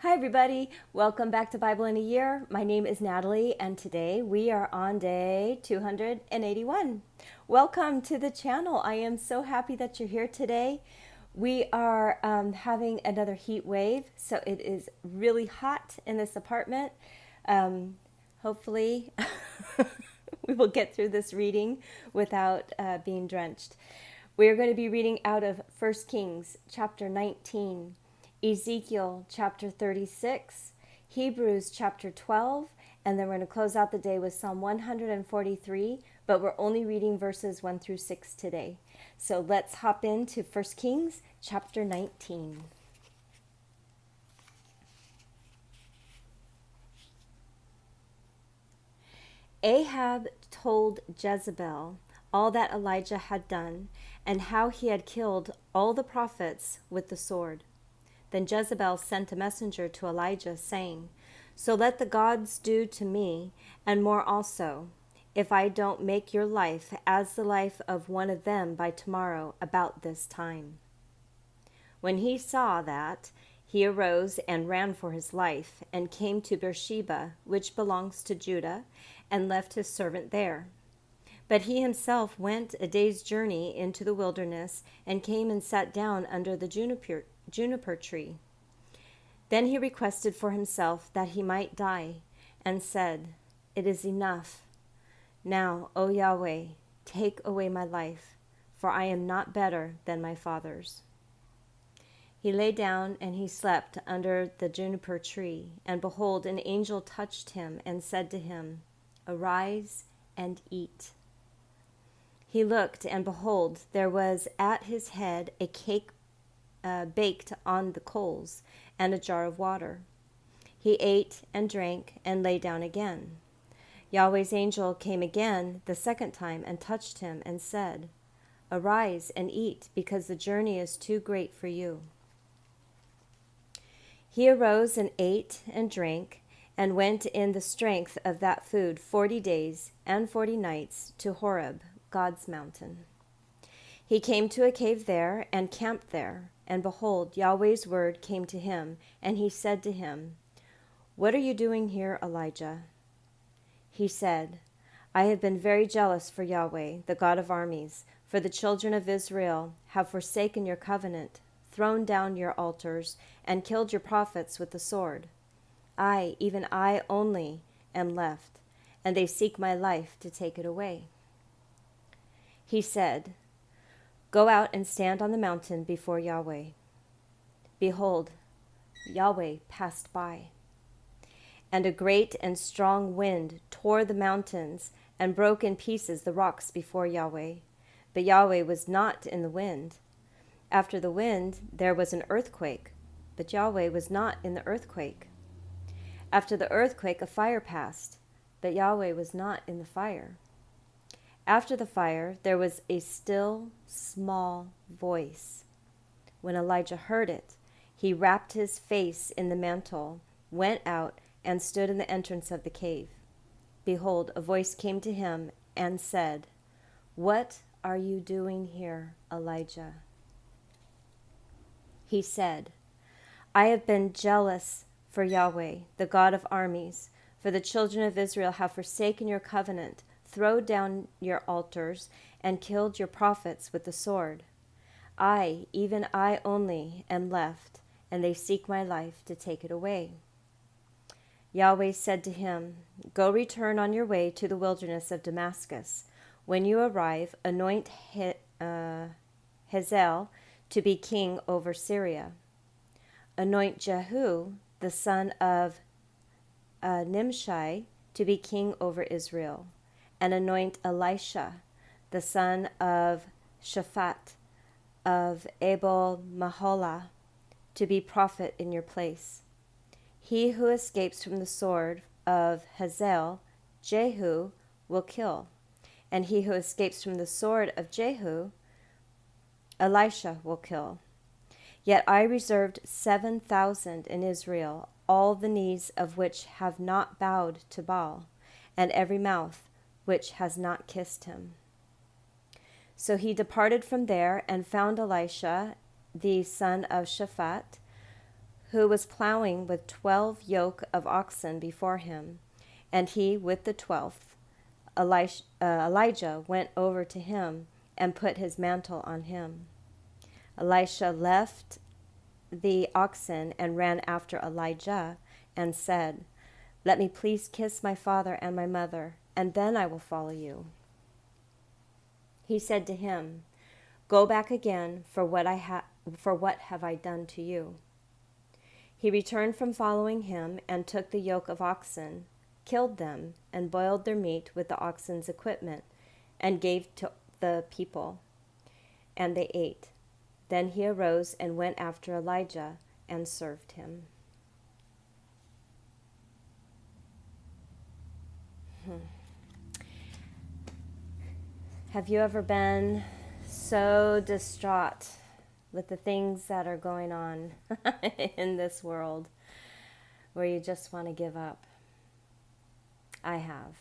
Hi, everybody. Welcome back to Bible in a Year. My name is Natalie, and today we are on day 281. Welcome to the channel. I am so happy that you're here today. We are having another heat wave, so it is really hot in this apartment. Hopefully, we will get through this reading without being drenched. We are going to be reading out of 1 Kings chapter 19. Ezekiel chapter 36, Hebrews chapter 12, and then we're going to close out the day with Psalm 143, but we're only reading verses 1 through 6 today. So let's hop into 1 Kings chapter 19. Ahab told Jezebel all that Elijah had done and how he had killed all the prophets with the sword. Then Jezebel sent a messenger to Elijah, saying, "So let the gods do to me, and more also, if I don't make your life as the life of one of them by tomorrow about this time." When he saw that, he arose and ran for his life, and came to Beersheba, which belongs to Judah, and left his servant there. But he himself went a day's journey into the wilderness, and came and sat down under the juniper tree. Then he requested for himself that he might die, and said, "It is enough. Now, O Yahweh, take away my life, for I am not better than my fathers." He lay down and he slept under the juniper tree, and behold, an angel touched him and said to him, "Arise and eat." He looked, and behold, there was at his head a cake baked on the coals, and a jar of water. He ate and drank and lay down again. Yahweh's angel came again the second time and touched him and said, "Arise and eat, because the journey is too great for you." He arose and ate and drank, and went in the strength of that food 40 days and 40 nights to Horeb, God's mountain. He came to a cave there and camped there, and behold, Yahweh's word came to him, and he said to him, "What are you doing here, Elijah?" He said, "I have been very jealous for Yahweh, the God of armies, for the children of Israel have forsaken your covenant, thrown down your altars, and killed your prophets with the sword. I, even I only, am left, and they seek my life to take it away." He said, "Go out and stand on the mountain before Yahweh." Behold, Yahweh passed by, and a great and strong wind tore the mountains and broke in pieces the rocks before Yahweh. But Yahweh was not in the wind. After the wind there was an earthquake, but Yahweh was not in the earthquake. After the earthquake a fire passed, but Yahweh was not in the fire. After the fire, there was a still, small voice. When Elijah heard it, he wrapped his face in the mantle, went out, and stood in the entrance of the cave. Behold, a voice came to him and said, "What are you doing here, Elijah?" He said, "I have been jealous for Yahweh, the God of armies, for the children of Israel have forsaken your covenant, thrown down your altars, and killed your prophets with the sword. I, even I only, am left, and they seek my life to take it away." Yahweh said to him, "Go return on your way to the wilderness of Damascus. When you arrive, anoint Hazael to be king over Syria. Anoint Jehu, the son of Nimshi, to be king over Israel. And anoint Elisha, the son of Shaphat of Abel-Maholah, to be prophet in your place. He who escapes from the sword of Hazael, Jehu will kill, and he who escapes from the sword of Jehu, Elisha will kill. Yet I reserved 7,000 in Israel, all the knees of which have not bowed to Baal, and every mouth which has not kissed him." So he departed from there and found Elisha, the son of Shaphat, who was plowing with 12 yoke of oxen before him, and he with the 12th. Elijah went over to him and put his mantle on him. Elisha left the oxen and ran after Elijah and said, "Let me please kiss my father and my mother, and then I will follow you." He said to him, "Go back again, for what have I done to you?" He returned from following him and took the yoke of oxen, killed them, and boiled their meat with the oxen's equipment, and gave to the people. And they ate. Then he arose and went after Elijah and served him. Have you ever been so distraught with the things that are going on in this world where you just want to give up? I have.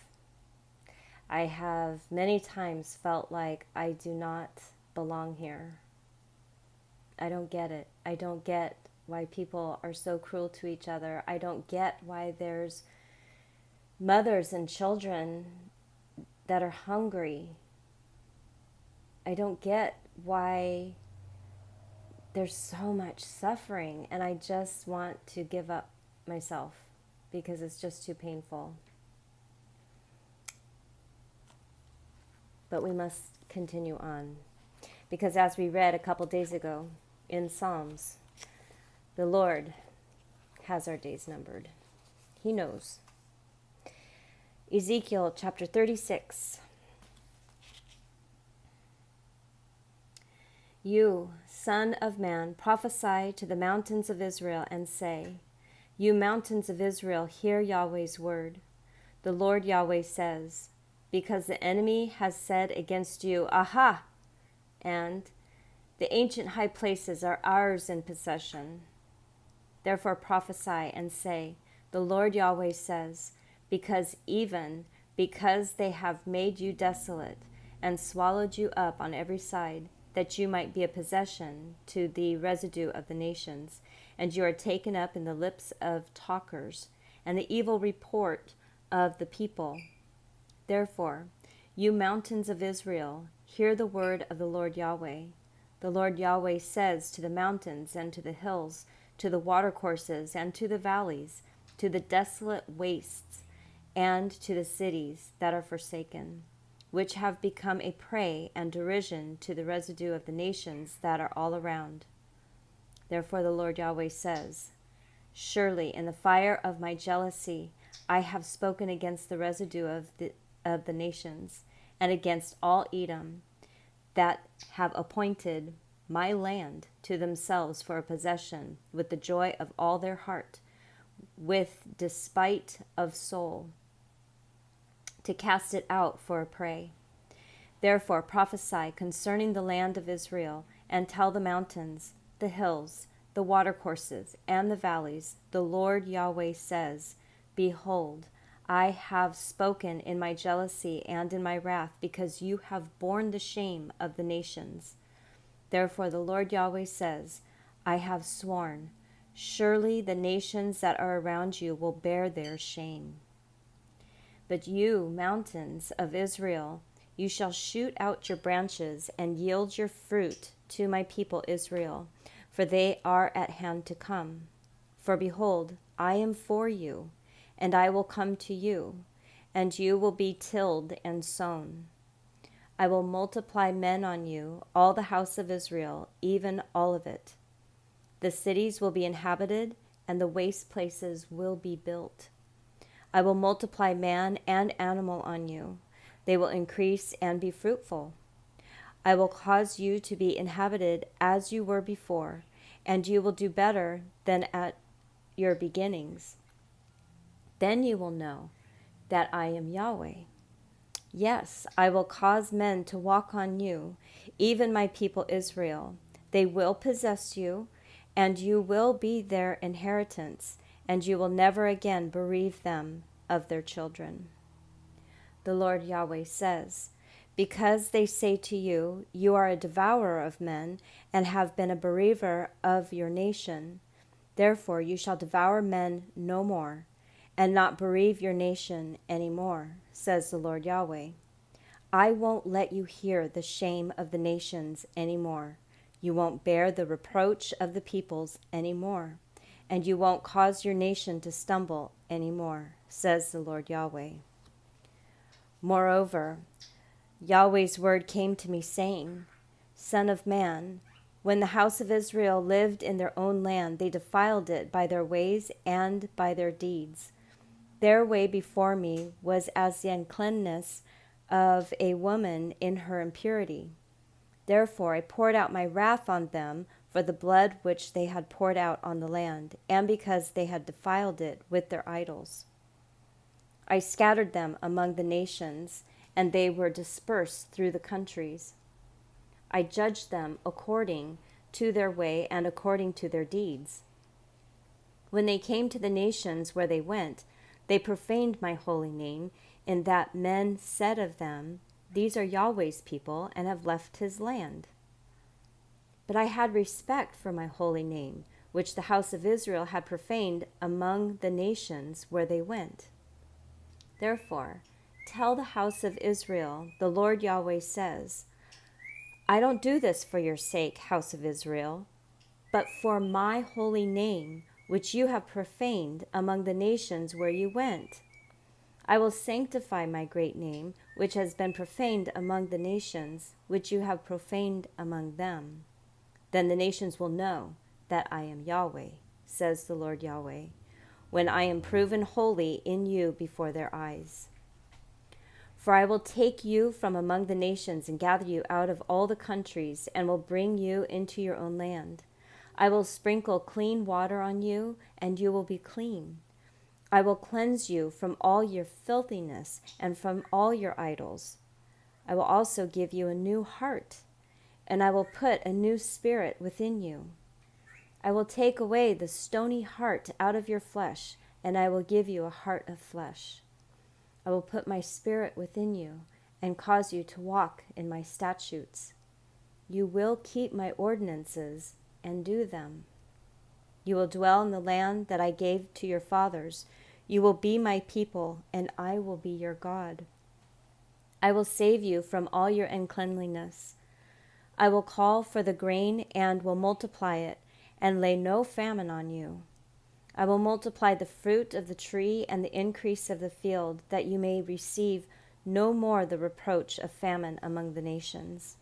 I have many times felt like I do not belong here. I don't get it. I don't get why people are so cruel to each other. I don't get why there's mothers and children that are hungry. I don't get why there's so much suffering, and I just want to give up myself because it's just too painful. But we must continue on, because as we read a couple days ago in Psalms, the Lord has our days numbered. He knows. Ezekiel chapter 36. You, son of man, prophesy to the mountains of Israel and say, "You mountains of Israel, hear Yahweh's word. The Lord Yahweh says, because the enemy has said against you, 'Aha!' and 'The ancient high places are ours in possession.' Therefore prophesy and say, 'The Lord Yahweh says, because they have made you desolate and swallowed you up on every side, that you might be a possession to the residue of the nations, and you are taken up in the lips of talkers, and the evil report of the people. Therefore, you mountains of Israel, hear the word of the Lord Yahweh. The Lord Yahweh says to the mountains and to the hills, to the watercourses and to the valleys, to the desolate wastes, and to the cities that are forsaken, which have become a prey and derision to the residue of the nations that are all around. Therefore the Lord Yahweh says, surely in the fire of my jealousy I have spoken against the residue of the nations, and against all Edom, that have appointed my land to themselves for a possession, with the joy of all their heart, with despite of soul, to cast it out for a prey. Therefore prophesy concerning the land of Israel, and tell the mountains, the hills, the watercourses, and the valleys, the Lord Yahweh says, behold, I have spoken in my jealousy and in my wrath, because you have borne the shame of the nations. Therefore the Lord Yahweh says, I have sworn, surely the nations that are around you will bear their shame. But you, mountains of Israel, you shall shoot out your branches and yield your fruit to my people Israel, for they are at hand to come. For behold, I am for you, and I will come to you, and you will be tilled and sown. I will multiply men on you, all the house of Israel, even all of it. The cities will be inhabited, and the waste places will be built. I will multiply man and animal on you. They will increase and be fruitful. I will cause you to be inhabited as you were before, and you will do better than at your beginnings. Then you will know that I am Yahweh. Yes, I will cause men to walk on you, even my people Israel. They will possess you, and you will be their inheritance, and you will never again bereave them of their children. The Lord Yahweh says, because they say to you, you are a devourer of men, and have been a bereaver of your nation, Therefore you shall devour men no more, and not bereave your nation any more, says the Lord Yahweh. I won't let you hear the shame of the nations any more. You won't bear the reproach of the peoples any more, and you won't cause your nation to stumble any more, says the Lord Yahweh. Moreover, Yahweh's word came to me, saying, Son of man, when the house of Israel lived in their own land, they defiled it by their ways and by their deeds. Their way before me was as the uncleanness of a woman in her impurity. Therefore I poured out my wrath on them for the blood which they had poured out on the land, and because they had defiled it with their idols. I scattered them among the nations, and they were dispersed through the countries. I judged them according to their way and according to their deeds. When they came to the nations where they went, they profaned my holy name, in that men said of them, These are Yahweh's people, and have left his land. But I had respect for my holy name, which the house of Israel had profaned among the nations where they went. Therefore, tell the house of Israel, the Lord Yahweh says, I don't do this for your sake, house of Israel, but for my holy name, which you have profaned among the nations where you went. I will sanctify my great name, which has been profaned among the nations, which you have profaned among them. Then the nations will know that I am Yahweh, says the Lord Yahweh, when I am proven holy in you before their eyes. For I will take you from among the nations and gather you out of all the countries, and will bring you into your own land. I will sprinkle clean water on you, and you will be clean. I will cleanse you from all your filthiness and from all your idols. I will also give you a new heart, and I will put a new spirit within you. I will take away the stony heart out of your flesh, and I will give you a heart of flesh. I will put my spirit within you and cause you to walk in my statutes. You will keep my ordinances and do them. You will dwell in the land that I gave to your fathers. You will be my people, and I will be your God. I will save you from all your uncleanliness. I will call for the grain and will multiply it, and lay no famine on you. I will multiply the fruit of the tree and the increase of the field, that you may receive no more the reproach of famine among the nations.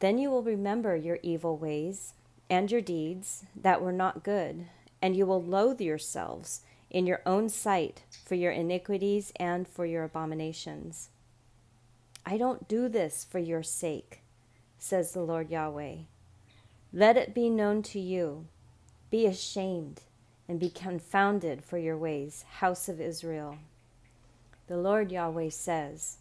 Then you will remember your evil ways and your deeds that were not good, and you will loathe yourselves in your own sight for your iniquities and for your abominations. I don't do this for your sake, says the Lord Yahweh. Let it be known to you. Be ashamed and be confounded for your ways, house of Israel. The Lord Yahweh says,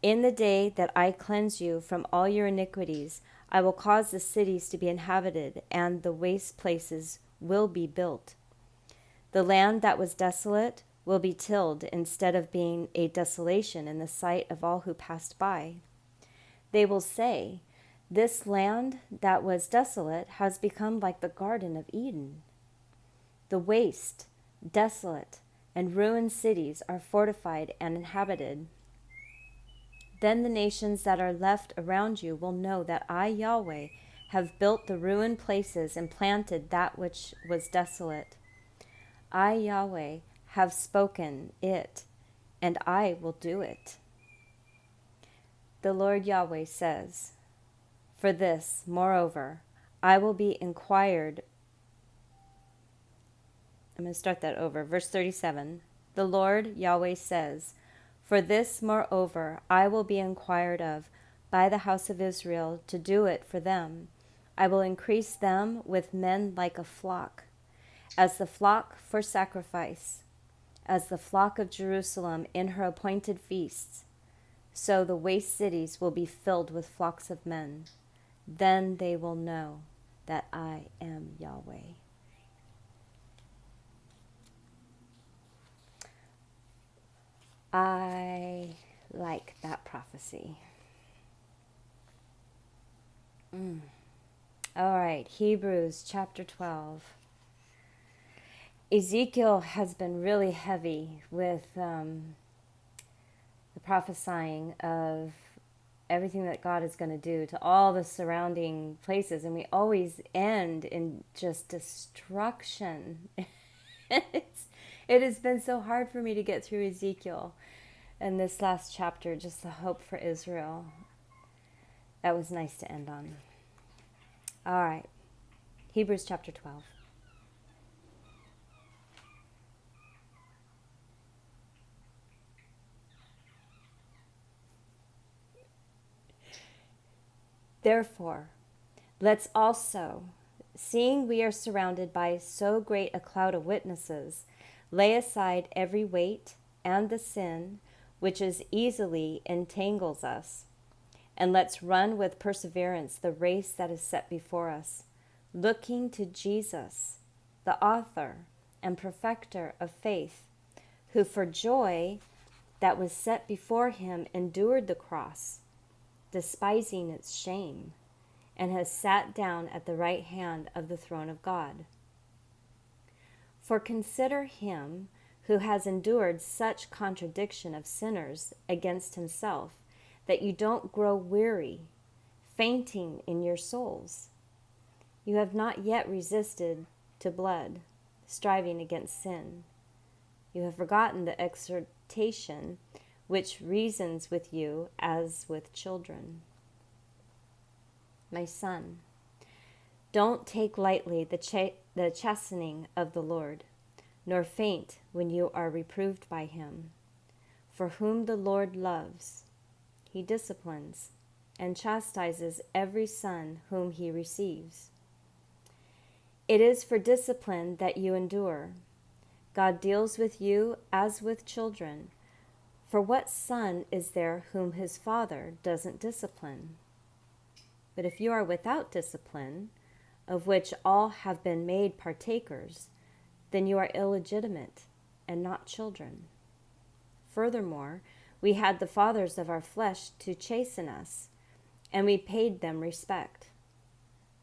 In the day that I cleanse you from all your iniquities, I will cause the cities to be inhabited, and the waste places will be built. The land that was desolate will be tilled instead of being a desolation in the sight of all who passed by. They will say, This land that was desolate has become like the Garden of Eden. The waste, desolate, and ruined cities are fortified and inhabited. Then the nations that are left around you will know that I, Yahweh, have built the ruined places and planted that which was desolate. I, Yahweh, have spoken it, and I will do it. The Lord Yahweh says, For this, moreover, I will be inquired. I'm going to start that over. Verse 37. The Lord Yahweh says, For this, moreover, I will be inquired of by the house of Israel to do it for them. I will increase them with men like a flock, as the flock for sacrifice, as the flock of Jerusalem in her appointed feasts. So the waste cities will be filled with flocks of men. Then they will know that I am Yahweh. I like that prophecy. All right, Hebrews chapter 12. Ezekiel has been really heavy with the prophesying of everything that God is going to do to all the surrounding places. And we always end in just destruction. It has been so hard for me to get through Ezekiel. And this last chapter, just the hope for Israel. That was nice to end on. All right. Hebrews chapter 12. Therefore, let's also, seeing we are surrounded by so great a cloud of witnesses, lay aside every weight and the sin which is easily entangles us, and let's run with perseverance the race that is set before us, looking to Jesus, the author and perfecter of faith, who for joy that was set before him endured the cross, despising its shame, and has sat down at the right hand of the throne of God. For consider him who has endured such contradiction of sinners against himself, that you don't grow weary, fainting in your souls. You have not yet resisted to blood, striving against sin. You have forgotten the exhortation which reasons with you as with children. My son, don't take lightly the chastening of the Lord, nor faint when you are reproved by him. For whom the Lord loves, he disciplines and chastises every son whom he receives. It is for discipline that you endure. God deals with you as with children. For what son is there whom his father doesn't discipline? But if you are without discipline, of which all have been made partakers, then you are illegitimate and not children. Furthermore, we had the fathers of our flesh to chasten us, and we paid them respect.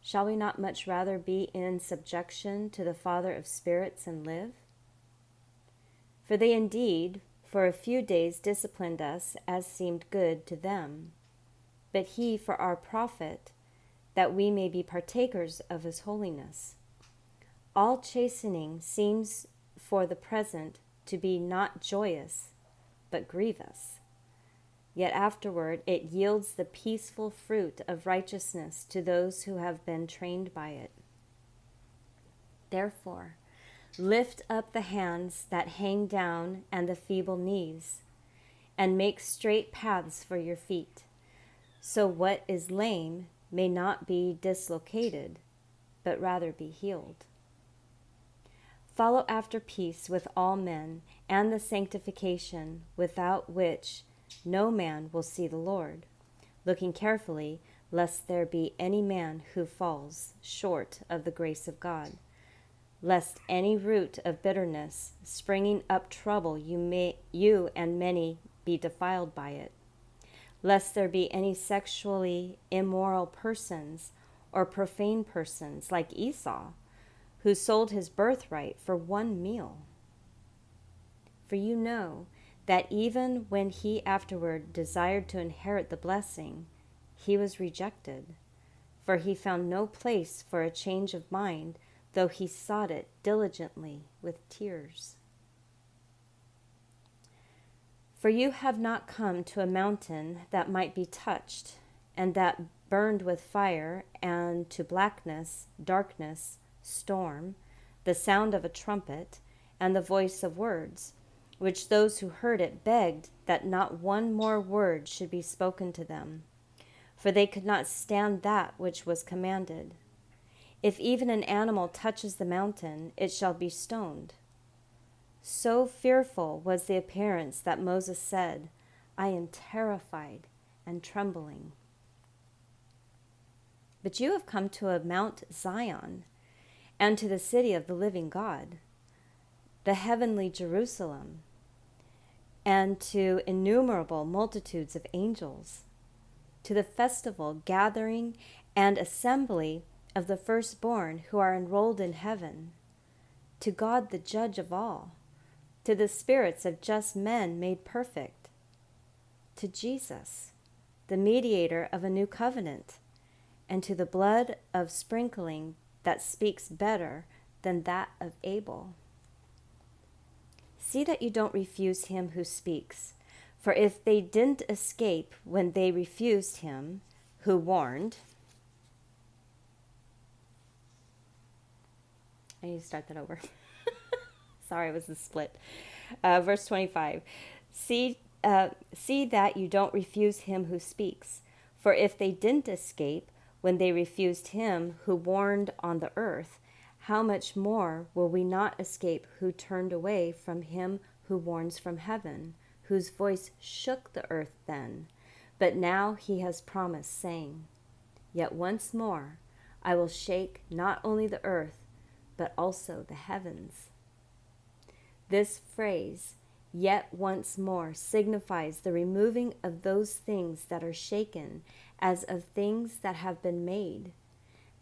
Shall we not much rather be in subjection to the Father of spirits and live? For they indeed for a few days disciplined us as seemed good to them, but he for our profit, that we may be partakers of his holiness. All chastening seems for the present to be not joyous, but grievous. Yet afterward it yields the peaceful fruit of righteousness to those who have been trained by it. Therefore, lift up the hands that hang down and the feeble knees, and make straight paths for your feet, so what is lame may not be dislocated, but rather be healed. Follow after peace with all men and the sanctification without which no man will see the Lord, looking carefully lest there be any man who falls short of the grace of God, lest any root of bitterness springing up trouble you and many be defiled by it, lest there be any sexually immoral persons or profane persons like Esau, who sold his birthright for one meal. For you know that even when he afterward desired to inherit the blessing, he was rejected, for he found no place for a change of mind, though he sought it diligently with tears. For you have not come to a mountain that might be touched, and that burned with fire, and to blackness, darkness, storm, the sound of a trumpet, and the voice of words, which those who heard it begged that not one more word should be spoken to them, for they could not stand that which was commanded. If even an animal touches the mountain, it shall be stoned. So fearful was the appearance that Moses said, I am terrified and trembling. But you have come to a Mount Zion, and to the city of the living God, the heavenly Jerusalem, and to innumerable multitudes of angels, to the festival, gathering, and assembly of the firstborn who are enrolled in heaven, to God the judge of all, to the spirits of just men made perfect, to Jesus, the mediator of a new covenant, and to the blood of sprinkling that speaks better than that of Abel. See that you don't refuse him who speaks, for if they didn't escape when they refused him who warned. I need to start that over. Sorry, it was a split. Verse 25. See that you don't refuse him who speaks. For if they didn't escape when they refused him who warned on the earth, how much more will we not escape who turned away from him who warns from heaven, whose voice shook the earth then? But now he has promised, saying, Yet once more I will shake not only the earth, but also the heavens. This phrase, yet once more, signifies the removing of those things that are shaken as of things that have been made,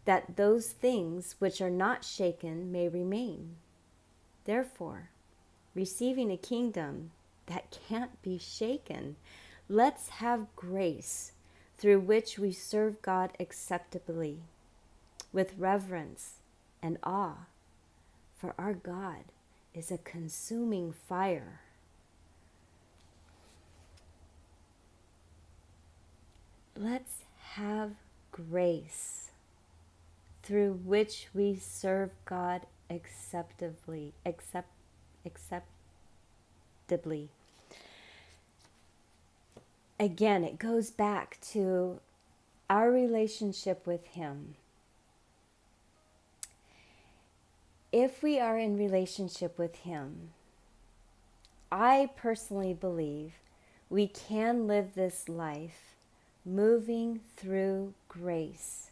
that those things which are not shaken may remain. Therefore, receiving a kingdom that can't be shaken, let's have grace through which we serve God acceptably, with reverence and awe, for our God is a consuming fire. Let's have grace through which we serve God acceptably. Again, it goes back to our relationship with him. If we are in relationship with him, I personally believe we can live this life moving through grace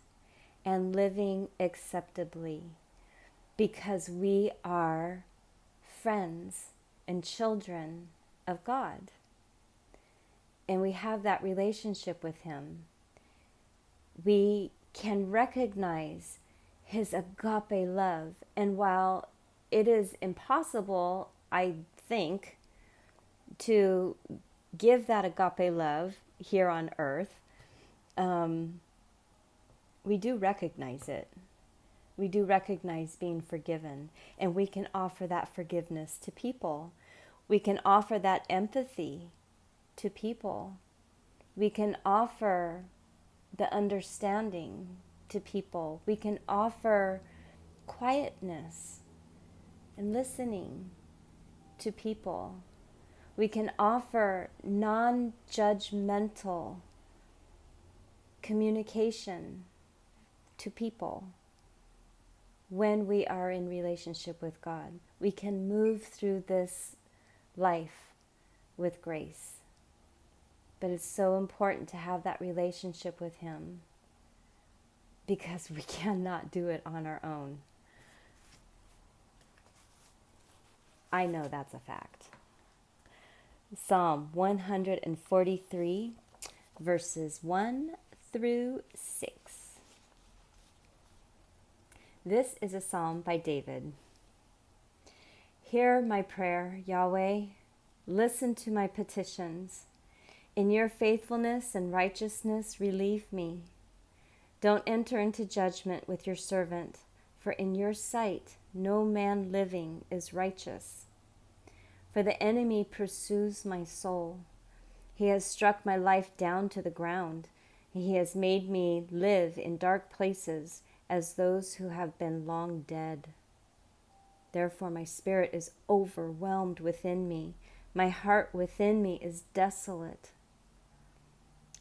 and living acceptably, because we are friends and children of God, and we have that relationship with him. We can recognize his agape love, and while it is impossible, I think, to give that agape love here on earth, we do recognize it. We do recognize being forgiven, and we can offer that forgiveness to people. We can offer that empathy to people. We can offer the understanding to people. We can offer quietness and listening to people. We can offer non-judgmental communication to people. When we are in relationship with God, we can move through this life with grace. But it's so important to have that relationship with him, because we cannot do it on our own. I know that's a fact. Psalm 143, verses 1 through 6. This is a psalm by David. Hear my prayer, Yahweh. Listen to my petitions. In your faithfulness and righteousness, relieve me. Don't enter into judgment with your servant, for in your sight no man living is righteous. For the enemy pursues my soul. He has struck my life down to the ground. He has made me live in dark places as those who have been long dead. Therefore my spirit is overwhelmed within me. My heart within me is desolate.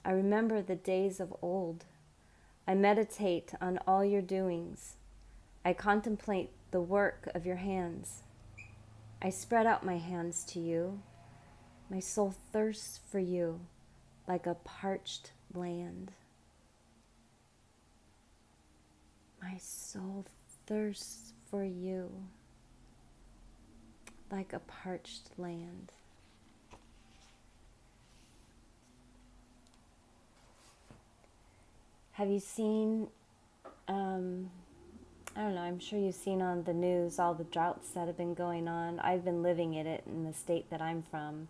I remember the days of old. I meditate on all your doings. I contemplate the work of your hands. I spread out my hands to you. My soul thirsts for you like a parched land. My soul thirsts for you like a parched land. Have you seen I don't know, I'm sure you've seen on the news all the droughts that have been going on. I've been living in it in the state that I'm from,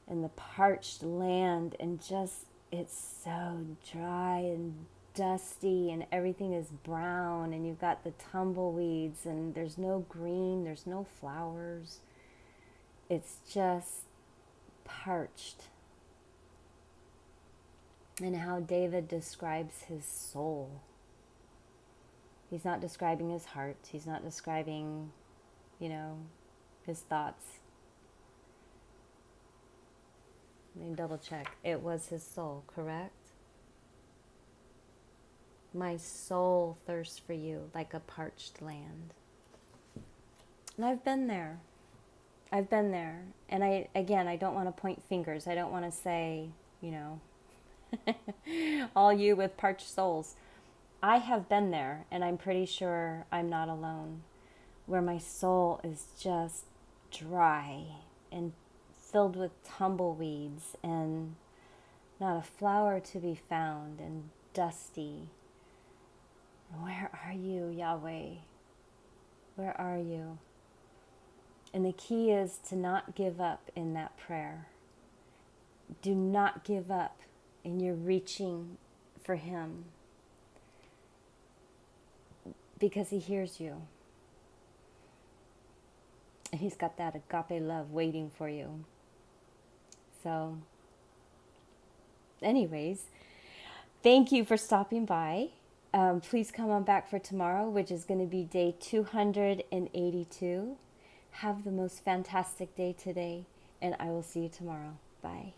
in the parched land, and just it's so dry and dusty and everything is brown, and you've got the tumbleweeds and there's no green, there's no flowers. It's just parched. And how David describes his soul. He's not describing his heart. He's not describing, his thoughts. Let me double check. It was his soul, correct? My soul thirsts for you like a parched land. And I've been there. And I don't want to point fingers. I don't want to say, all you with parched souls. I have been there, and I'm pretty sure I'm not alone, where my soul is just dry and filled with tumbleweeds and not a flower to be found and dusty. Where are you, Yahweh? Where are you? And the key is to not give up in that prayer. Do not give up in your reaching for Him, because He hears you. And He's got that agape love waiting for you. So, anyways, thank you for stopping by. Please come on back for tomorrow, which is going to be day 282. Have the most fantastic day today, and I will see you tomorrow. Bye.